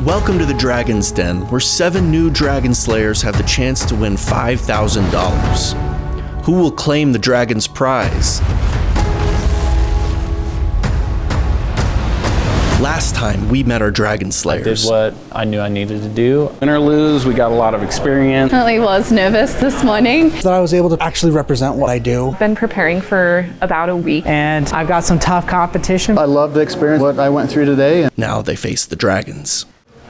Welcome to the Dragon's Den, where 7 new Dragon Slayers have the chance to win $5,000. Who will claim the Dragon's prize? Last time we met our Dragon Slayers. I did what I knew I needed to do. Win or lose, we got a lot of experience. I was nervous this morning. That I was able to actually represent what I do. Been preparing for about a week. And I've got some tough competition. I love the experience, what I went through today. Now they face the Dragons.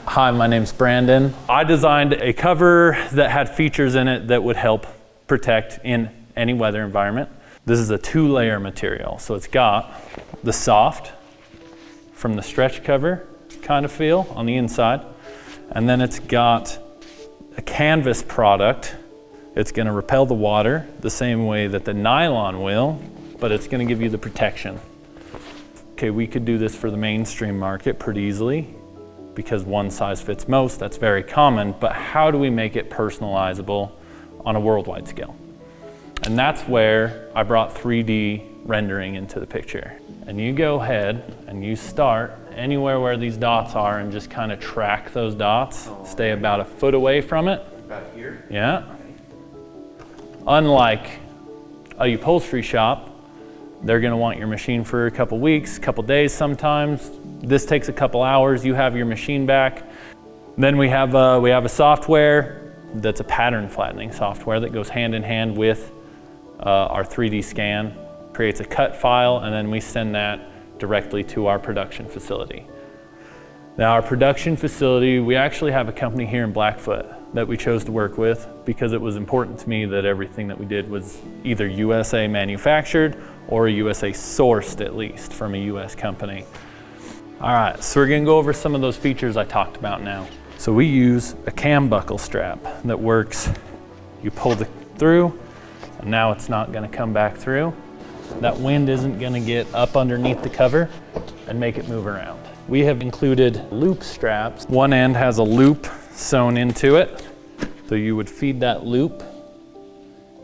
Hi, my name's Brandon. I designed a cover that had features in it that would help protect in any weather environment. This is a 2-layer material. So it's got the soft, from the stretch cover kind of feel on the inside. And then it's got a canvas product. It's gonna repel the water the same way that the nylon will, but it's gonna give you the protection. Okay, we could do this for the mainstream market pretty easily because one size fits most, that's very common, but how do we make it personalizable on a worldwide scale? And that's where I brought 3D rendering into the picture. And you go ahead and you start anywhere where these dots are and just kind of track those dots. Stay about a foot away from it. About here? Yeah. Unlike a upholstery shop, they're gonna want your machine for a couple weeks, couple days sometimes. This takes a couple hours, you have your machine back. Then we have a software that's a pattern flattening software that goes hand in hand with our 3D scan. Creates a cut file, and then we send that directly to our production facility. Now our production facility, we actually have a company here in Blackfoot that we chose to work with because it was important to me that everything that we did was either USA manufactured or USA sourced, at least from a US company. All right, so we're gonna go over some of those features I talked about now. So we use a cam buckle strap that works, you pull it through, and now it's not gonna come back through. That wind isn't gonna get up underneath the cover and make it move around. We have included loop straps. One end has a loop sewn into it. So you would feed that loop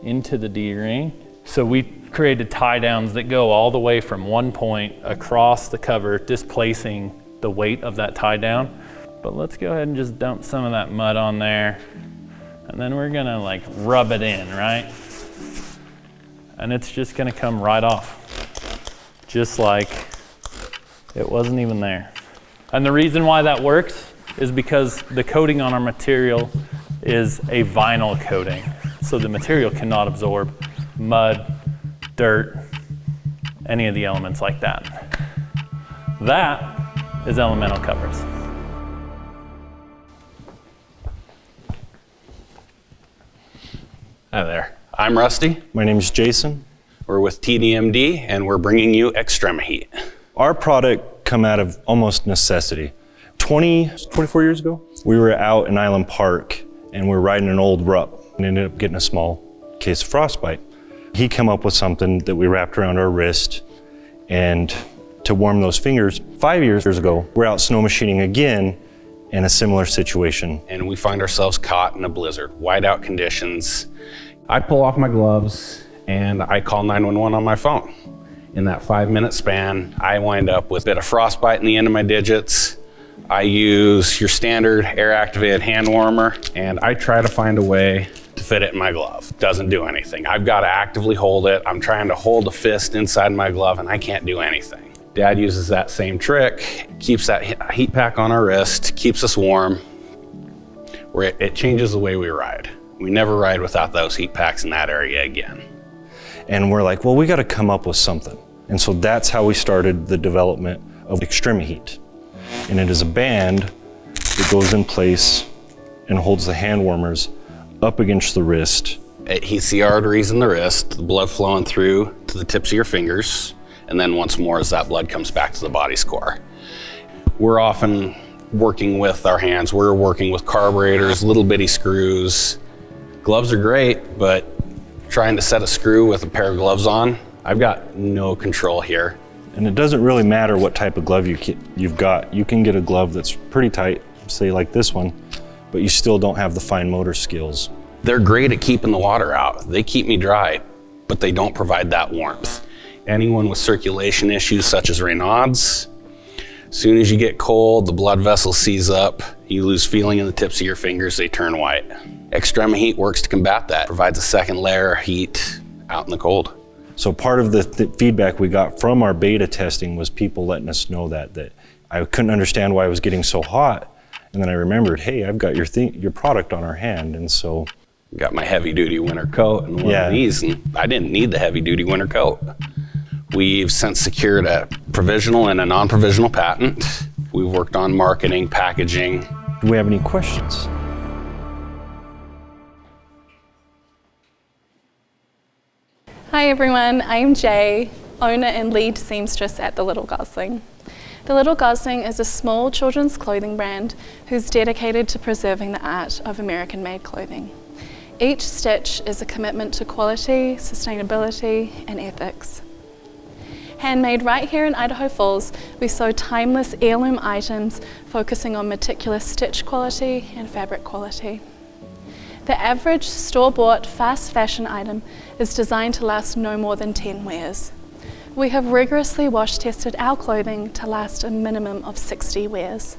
into the D-ring. So we created tie downs that go all the way from one point across the cover, displacing the weight of that tie down. But let's go ahead and just dump some of that mud on there. And then we're gonna like rub it in, right? And it's just gonna come right off, just like it wasn't even there. And the reason why that works is because the coating on our material is a vinyl coating. So the material cannot absorb mud, dirt, any of the elements like that. That is elemental covers. Hi there. I'm Rusty. My name is Jason. We're with TDMD and we're bringing you Extrema-Heat. Our product come out of almost necessity. 24 years ago, we were out in Island Park and we were riding an old rup and ended up getting a small case of frostbite. He came up with something that we wrapped around our wrist and to warm those fingers. 5 years ago, we're out snow machining again in a similar situation. And we find ourselves caught in a blizzard, whiteout conditions. I pull off my gloves and I call 911 on my phone. In that 5-minute span, I wind up with a bit of frostbite in the end of my digits. I use your standard air-activated hand warmer and I try to find a way to fit it in my glove. Doesn't do anything. I've got to actively hold it. I'm trying to hold a fist inside my glove and I can't do anything. Dad uses that same trick, keeps that heat pack on our wrist, keeps us warm, where it changes the way we ride. We never ride without those heat packs in that area again. And we're like, well, we got to come up with something. And so that's how we started the development of Extrema-Heat. And it is a band that goes in place and holds the hand warmers up against the wrist. It heats the arteries in the wrist, the blood flowing through to the tips of your fingers, and then once more as that blood comes back to the body's core. We're often working with our hands. We're working with carburetors, little bitty screws. Gloves are great, but trying to set a screw with a pair of gloves on, I've got no control here. And it doesn't really matter what type of glove you've got. You can get a glove that's pretty tight, say like this one, but you still don't have the fine motor skills. They're great at keeping the water out. They keep me dry, but they don't provide that warmth. Anyone with circulation issues such as Raynaud's, As soon as you get cold, the blood vessels seize up, you lose feeling in the tips of your fingers, they turn white. Extreme heat works to combat that, provides a second layer of heat out in the cold. So part of the feedback we got from our beta testing was people letting us know that I couldn't understand why it was getting so hot. And then I remembered, hey, I've got your product on our hand. And so got my heavy duty winter coat and one of these, and I didn't need the heavy duty winter coat. We've since secured a provisional and a non-provisional patent. We've worked on marketing, packaging. Do we have any questions? Hi everyone, I'm Jay, owner and lead seamstress at The Little Gosling. The Little Gosling is a small children's clothing brand who's dedicated to preserving the art of American-made clothing. Each stitch is a commitment to quality, sustainability, and ethics. Handmade right here in Idaho Falls, we sew timeless heirloom items focusing on meticulous stitch quality and fabric quality. The average store-bought fast fashion item is designed to last no more than 10 wears. We have rigorously wash tested our clothing to last a minimum of 60 wears.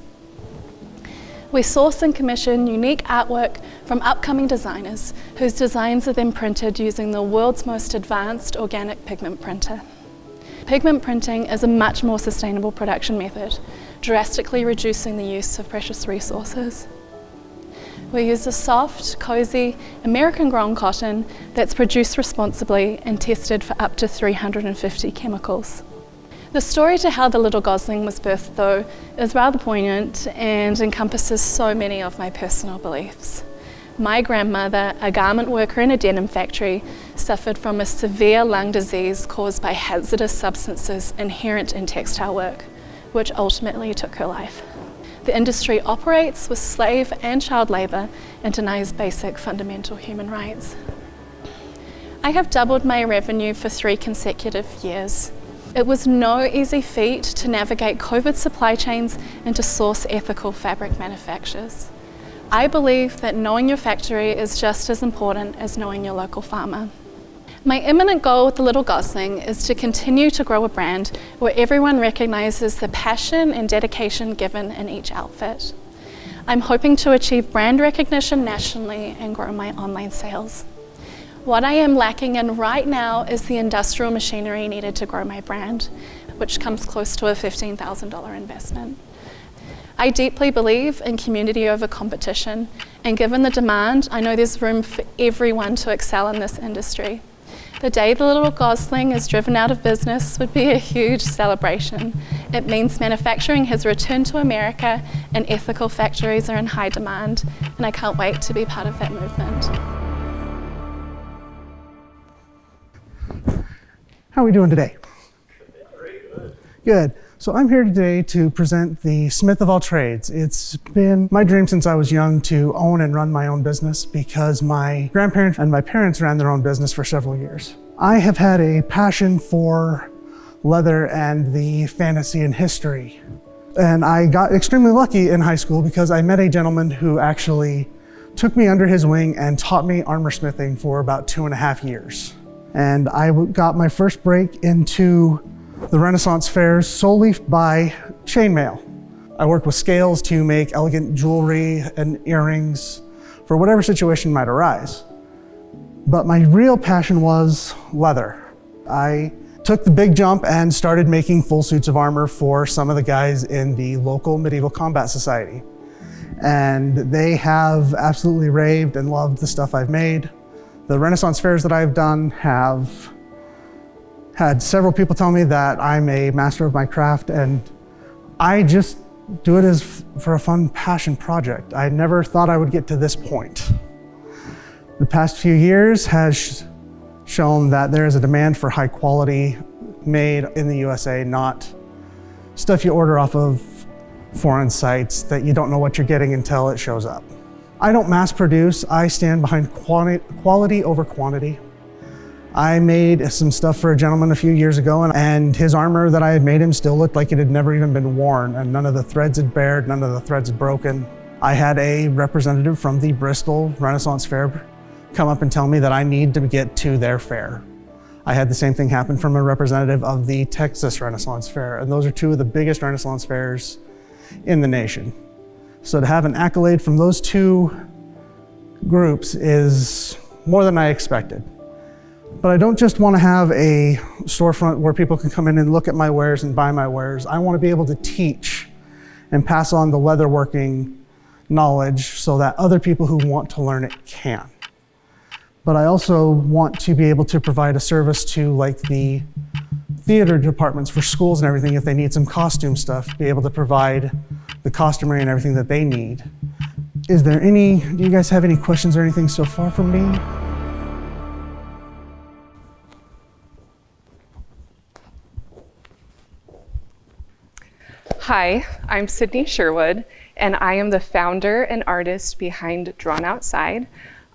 We source and commission unique artwork from upcoming designers whose designs are then printed using the world's most advanced organic pigment printer. Pigment printing is a much more sustainable production method, drastically reducing the use of precious resources. We use a soft, cozy, American-grown cotton that's produced responsibly and tested for up to 350 chemicals. The story to how The Little Gosling was birthed, though, is rather poignant and encompasses so many of my personal beliefs. My grandmother, a garment worker in a denim factory, suffered from a severe lung disease caused by hazardous substances inherent in textile work, which ultimately took her life. The industry operates with slave and child labour and denies basic fundamental human rights. I have doubled my revenue for 3 consecutive years. It was no easy feat to navigate COVID supply chains and to source ethical fabric manufacturers. I believe that knowing your factory is just as important as knowing your local farmer. My imminent goal with The Little Gosling is to continue to grow a brand where everyone recognises the passion and dedication given in each outfit. I'm hoping to achieve brand recognition nationally and grow my online sales. What I am lacking in right now is the industrial machinery needed to grow my brand, which comes close to a $15,000 investment. I deeply believe in community over competition, and given the demand, I know there's room for everyone to excel in this industry. The day The Little Gosling is driven out of business would be a huge celebration. It means manufacturing has returned to America and ethical factories are in high demand, and I can't wait to be part of that movement. How are we doing today? Good. So I'm here today to present the Smith of all trades. It's been my dream since I was young to own and run my own business because my grandparents and my parents ran their own business for several years. I have had a passion for leather and the fantasy and history. And I got extremely lucky in high school because I met a gentleman who actually took me under his wing and taught me armor smithing for about 2.5 years. And I got my first break into the Renaissance fairs solely by chainmail. I worked with scales to make elegant jewelry and earrings for whatever situation might arise. But my real passion was leather. I took the big jump and started making full suits of armor for some of the guys in the local medieval combat society. And they have absolutely raved and loved the stuff I've made. The Renaissance fairs that I've done have had several people tell me that I'm a master of my craft, and I just do it for a fun passion project. I never thought I would get to this point. The past few years has shown that there is a demand for high quality made in the USA, not stuff you order off of foreign sites that you don't know what you're getting until it shows up. I don't mass produce, I stand behind quality over quantity. I made some stuff for a gentleman a few years ago, and his armor that I had made him still looked like it had never even been worn, and none of the threads had bared, none of the threads had broken. I had a representative from the Bristol Renaissance Fair come up and tell me that I need to get to their fair. I had the same thing happen from a representative of the Texas Renaissance Fair, and those are two of the biggest Renaissance fairs in the nation. So to have an accolade from those two groups is more than I expected. But I don't just want to have a storefront where people can come in and look at my wares and buy my wares. I want to be able to teach and pass on the leatherworking knowledge so that other people who want to learn it can. But I also want to be able to provide a service to like the theater departments for schools and everything, if they need some costume stuff, be able to provide the costumery and everything that they need. Do you guys have any questions or anything so far from me? Hi, I'm Sydney Sherwood, and I am the founder and artist behind Drawn Outside.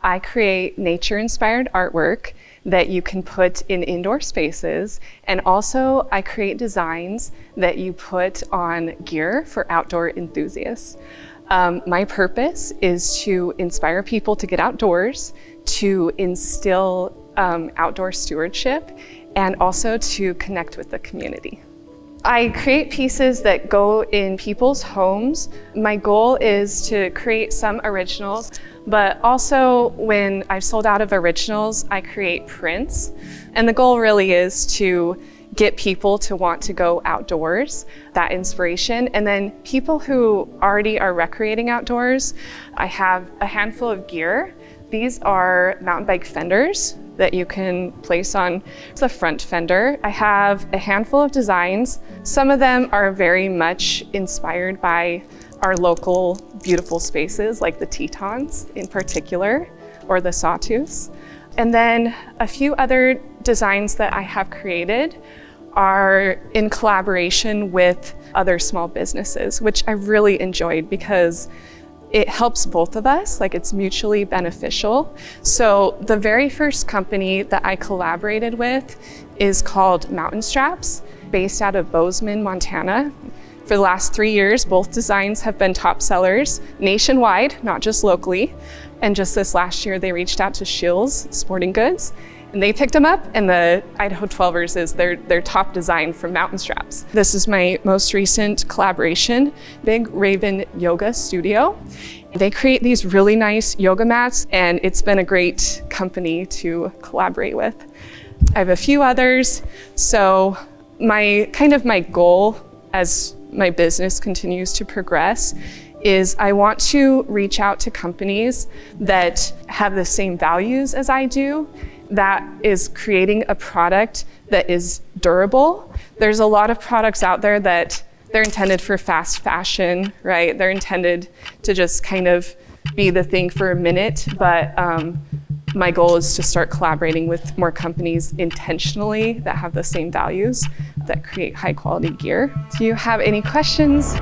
I create nature-inspired artwork that you can put in indoor spaces, and also I create designs that you put on gear for outdoor enthusiasts. My purpose is to inspire people to get outdoors, to instill outdoor stewardship, and also to connect with the community. I create pieces that go in people's homes. My goal is to create some originals, but also when I've sold out of originals, I create prints. And the goal really is to get people to want to go outdoors, that inspiration. And then people who already are recreating outdoors, I have a handful of gear. These are mountain bike fenders that you can place on the front fender. I have a handful of designs. Some of them are very much inspired by our local beautiful spaces, like the Tetons in particular, or the sawtooths. And then a few other designs that I have created are in collaboration with other small businesses, which I really enjoyed because it helps both of us, like it's mutually beneficial. So the very first company that I collaborated with is called Mountain Straps, based out of Bozeman, Montana. For the last 3 years, both designs have been top sellers nationwide, not just locally. And just this last year, they reached out to Shills Sporting Goods, and they picked them up, and the Idaho 12ers is their top design from Mountain Straps. This is my most recent collaboration, Big Raven Yoga Studio. They create these really nice yoga mats, and it's been a great company to collaborate with. I have a few others. So my goal as my business continues to progress is I want to reach out to companies that have the same values as I do, that is creating a product that is durable. There's a lot of products out there that they're intended for fast fashion, right? They're intended to just kind of be the thing for a minute, but my goal is to start collaborating with more companies intentionally that have the same values, that create high quality gear. Do you have any questions?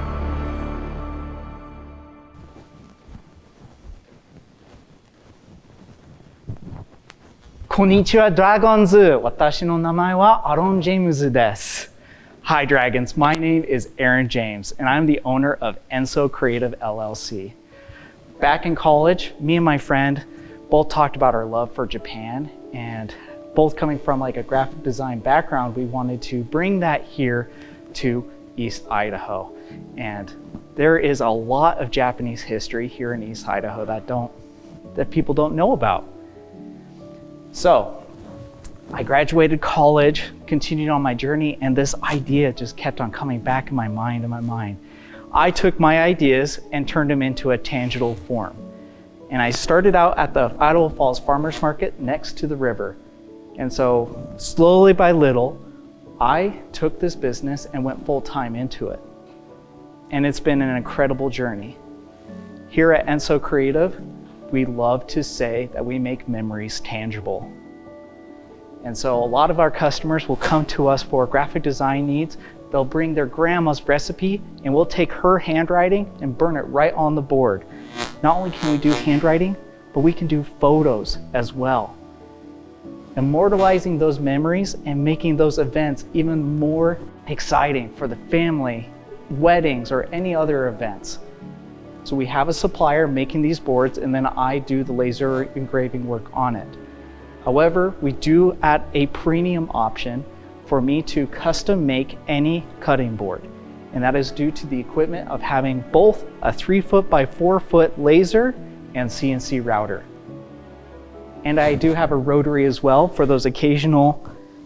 こんにちは、Dragons. 私の名前は Aaron James です。Hi, Dragons. My name is Aaron James, and I'm the owner of Enso Creative LLC. Back in college, me and my friend both talked about our love for Japan, and both coming from like a graphic design background, we wanted to bring that here to East Idaho. And there is a lot of Japanese history here in East Idaho that people don't know about. So I graduated college, continued on my journey, and this idea just kept on coming back in my mind. I took my ideas and turned them into a tangible form. And I started out at the Idaho Falls Farmers Market next to the river. And so slowly by little, I took this business and went full-time into it. And it's been an incredible journey. Here at Enso Creative, we love to say that we make memories tangible. And so a lot of our customers will come to us for graphic design needs. They'll bring their grandma's recipe, and we'll take her handwriting and burn it right on the board. Not only can we do handwriting, but we can do photos as well. Immortalizing those memories and making those events even more exciting for the family, weddings, or any other events. So we have a supplier making these boards, and then I do the laser engraving work on it. However, we do add a premium option for me to custom make any cutting board. And that is due to the equipment of having both a 3-foot by 4-foot laser and CNC router. And I do have a rotary as well for those occasional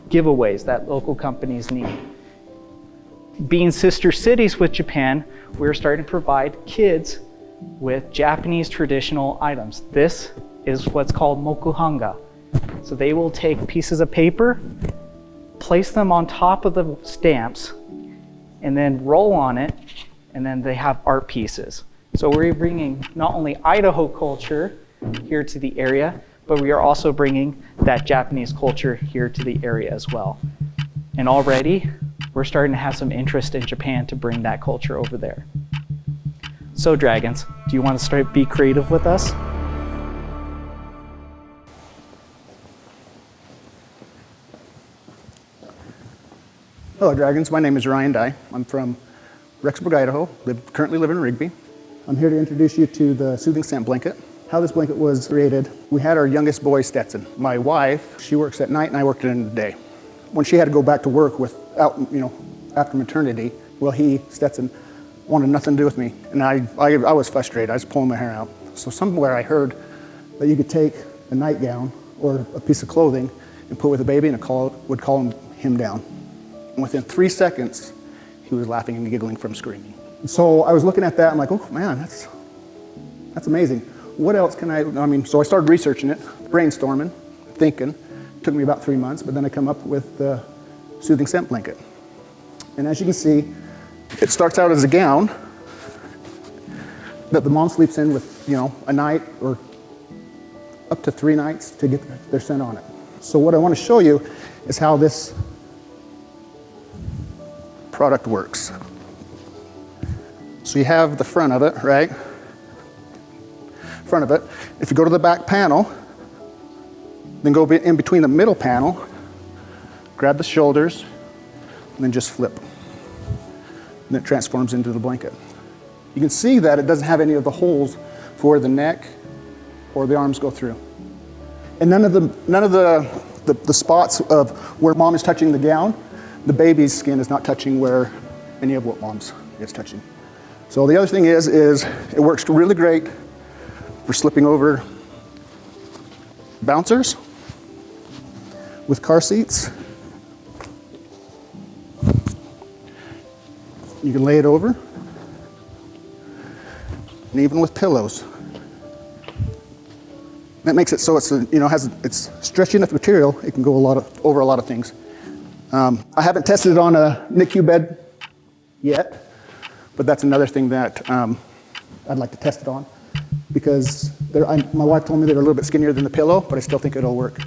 giveaways that local companies need. Being sister cities with Japan, we're starting to provide kids with Japanese traditional items. This is what's called mokuhanga. So they will take pieces of paper, place them on top of the stamps, and then roll on it, and then they have art pieces. So we're bringing not only Idaho culture here to the area, but we are also bringing that Japanese culture here to the area as well. And already, we're starting to have some interest in Japan to bring that culture over there. So Dragons, do you want to be creative with us? Hello, Dragons. My name is Ryan Dye. I'm from Rexburg, Idaho. Currently live in Rigby. I'm here to introduce you to the Soothing Scent Blanket. How this blanket was created, we had our youngest boy, Stetson. My wife, she works at night and I worked in the day. When she had to go back to work after maternity, well, Stetson, wanted nothing to do with me. And I was frustrated. I was pulling my hair out. So somewhere I heard that you could take a nightgown or a piece of clothing and put with a baby and it would calm him down. And within 3 seconds, he was laughing and giggling from screaming. So I was looking at that, I'm like, oh man, that's amazing. What else can so I started researching it, brainstorming, thinking. It took me about 3 months, but then I come up with the Soothing Scent Blanket. And as you can see, it starts out as a gown that the mom sleeps in with, a night or up to 3 nights to get their scent on it. So what I want to show you is how this product works. So you have the front of it, right? Front of it. If you go to the back panel, then go in between the middle panel, grab the shoulders, and then just flip. And it transforms into the blanket. You can see that it doesn't have any of the holes for the neck or the arms go through. And none of the spots of where mom is touching the gown, the baby's skin is not touching where any of what mom's is touching. So the other thing is it works really great for slipping over bouncers with car seats. You can lay it over, and even with pillows. That makes it so it's stretchy enough material. It can go over a lot of things. I haven't tested it on a NICU bed yet, but that's another thing that I'd like to test it on, because my wife told me they're a little bit skinnier than the pillow, but I still think it'll work.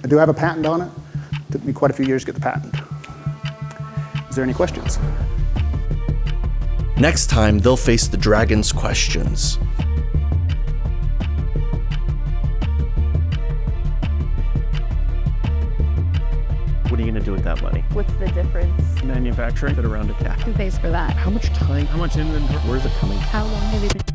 I do have a patent on it. It took me quite a few years to get the patent. Is there any questions? Next time, they'll face the Dragons' questions. What are you going to do with that money? What's the difference? Manufacturing, fit around a cat. Who pays for that? How much time? How much inventory? Where's it coming? How long have you been